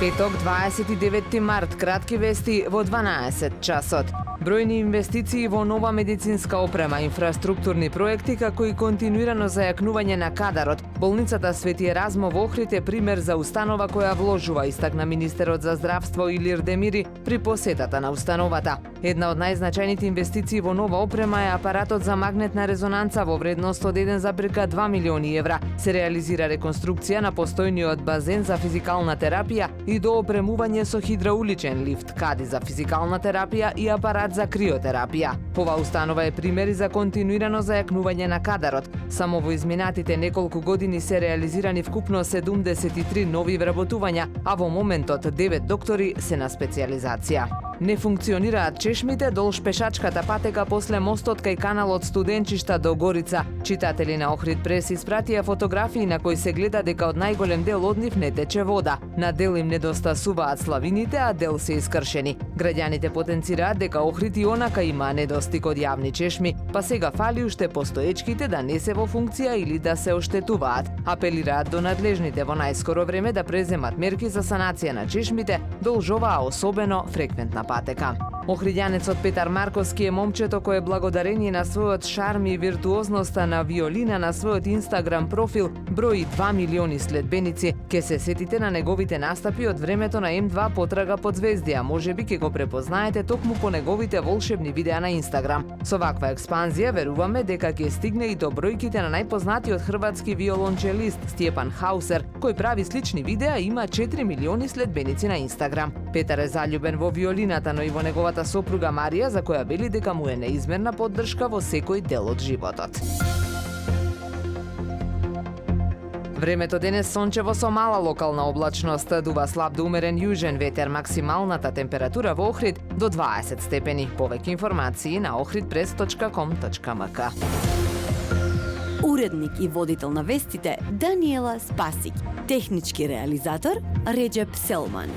Петок, 29 март, кратки вести во 12 часот. Бројни инвестиции во нова медицинска опрема, инфраструктурни проекти, како и континуирано зајакнување на кадарот. Болницата Свети Еразмо во Охрид е пример за установа која вложува, истакна министерот за здравство Илир Демири при посетата на установата. Една од најзначајните инвестиции во нова опрема е апаратот за магнетна резонанца во вредност од 1,2 милиони евра. Се реализира реконструкција на постојниот базен за физикална терапија и доопремување со хидрауличен лифт, кади за физикална терапија и апарат за криотерапија. Ова установа е пример и за континуирано зајакнување на кадарот. Само во изминатите неколку години се реализирани вкупно 73 нови вработувања, а во моментот 9 доктори се на специјализација. Не функционираат чешмите долж пешачката патека после мостот кај каналот Студенчишта до Горица. Читатели на Охрид прес испратија фотографии на кои се гледа дека од најголем дел од нив не тече вода. На дел им недостасуваат славините, а дел се искршени. Граѓаните потенцираат дека Охрид и онака има недостиг од јавни чешми, па сега фали уште постоечките да не се во функција или да се оштетуваат. Апелираат до надлежните во најскоро време да преземат мерки за санација на чешмите долж оваа особено фреквентна патека. Охриѓанецот Петар Марковски е момчето кое благодарение на својот шарм и виртуозноста на виолина на својот Инстаграм профил брои 2 милиони следбеници. Ке се сетите на неговите настапи од времето на М2 Потрага под звезди, а можеби ќе го препознаете токму по неговите волшебни видеа на Инстаграм. Со ваква експанзија веруваме дека ќе стигне и до бројките на најпознатиот хрватски виолончелист Стјепан Хаусер, кој прави слични видеа и има 4 милиони следбеници на Инстаграм. Петар е заљубен во виолината, но и во неговата сопруга Марија, за која вели дека му е неизмерна поддршка во секој дел од животот. Времето денес сончево со мала локална облачност, дува слаб до умерен јужен ветер, максималната температура во Охрид до 20 степени. Повеќе информации на ohridpress.com.mk. Уредник и водител на вестите Даниела Спасик, технички реализатор Реджеп Селман.